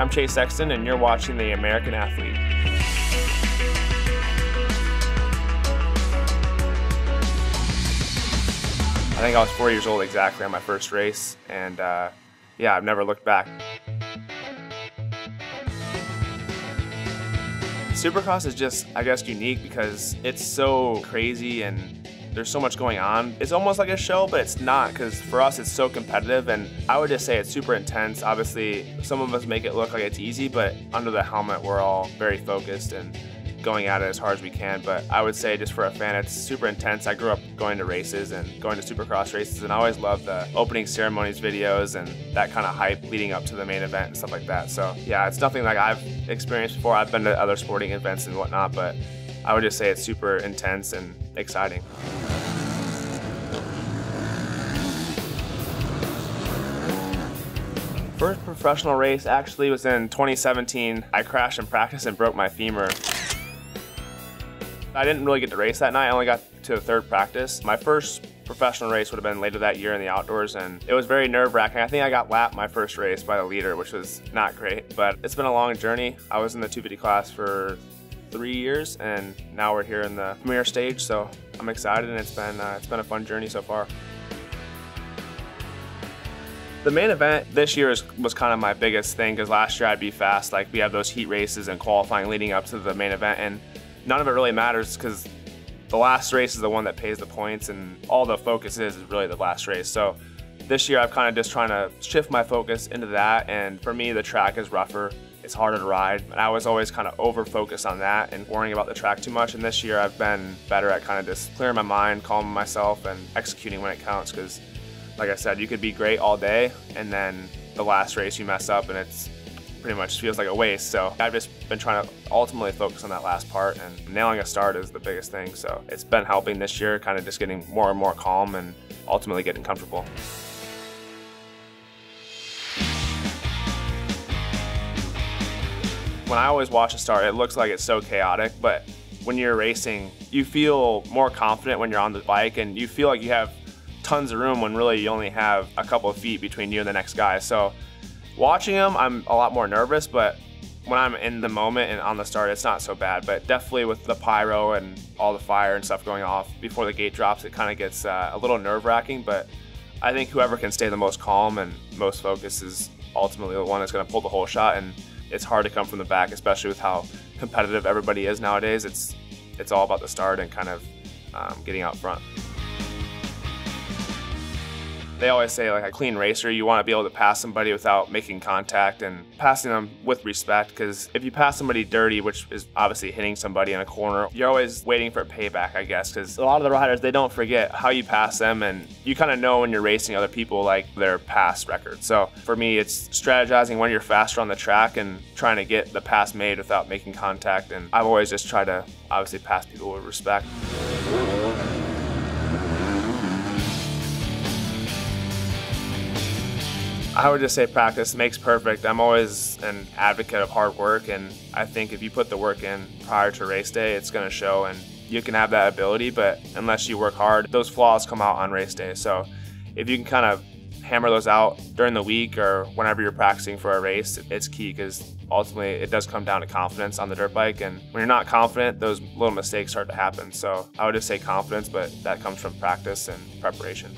I'm Chase Sexton, and you're watching The American Athlete. I think I was 4 years old exactly on my first race, and yeah, I've never looked back. Supercross is just, I guess, unique because it's so crazy and there's so much going on. It's almost like a show, but it's not, because for us it's so competitive, and I would just say it's super intense. Obviously, some of us make it look like it's easy, but under the helmet we're all very focused and going at it as hard as we can. But I would say, just for a fan, it's super intense. I grew up going to races and going to Supercross races, and I always loved the opening ceremonies videos and that kind of hype leading up to the main event and stuff like that. So yeah, it's nothing like I've experienced before. I've been to other sporting events and whatnot, but I would just say it's super intense and exciting. First professional race actually was in 2017. I crashed in practice and broke my femur. I didn't really get to race that night. I only got to the third practice. My first professional race would have been later that year in the outdoors, and it was very nerve-wracking. I think I got lapped my first race by the leader, which was not great, but it's been a long journey. I was in the 250 class for 3 years, and now we're here in the premier stage, so I'm excited, and it's been a fun journey so far. The main event this year was kind of my biggest thing, because last year I'd be fast. Like, we have those heat races and qualifying leading up to the main event, and none of it really matters because the last race is the one that pays the points, and all the focus is really the last race. So this year I've kind of just trying to shift my focus into that, and for me the track is rougher. It's harder to ride, and I was always kind of over-focused on that and worrying about the track too much, and this year I've been better at kind of just clearing my mind, calming myself, and executing when it counts, because like I said, you could be great all day, and then the last race you mess up and it's pretty much feels like a waste. So I've just been trying to ultimately focus on that last part, and nailing a start is the biggest thing. So it's been helping this year, kind of just getting more and more calm and ultimately getting comfortable. When I always watch a start, it looks like it's so chaotic, but when you're racing, you feel more confident when you're on the bike, and you feel like you have tons of room when really you only have a couple of feet between you and the next guy. So watching them, I'm a lot more nervous, but when I'm in the moment and on the start, it's not so bad. But definitely with the pyro and all the fire and stuff going off before the gate drops, it kind of gets a little nerve-wracking. But I think whoever can stay the most calm and most focused is ultimately the one that's going to pull the whole shot. And it's hard to come from the back, especially with how competitive everybody is nowadays. It's all about the start and kind of getting out front. They always say, like, a clean racer, you want to be able to pass somebody without making contact and passing them with respect, because if you pass somebody dirty, which is obviously hitting somebody in a corner, you're always waiting for payback, I guess, because a lot of the riders, they don't forget how you pass them, and you kind of know when you're racing other people, like, their past record. So for me, it's strategizing when you're faster on the track and trying to get the pass made without making contact, and I've always just tried to obviously pass people with respect. I would just say practice makes perfect. I'm always an advocate of hard work, and I think if you put the work in prior to race day, it's going to show, and you can have that ability, but unless you work hard, those flaws come out on race day. So if you can kind of hammer those out during the week or whenever you're practicing for a race, it's key, because ultimately it does come down to confidence on the dirt bike, and when you're not confident, those little mistakes start to happen. So I would just say confidence, but that comes from practice and preparation.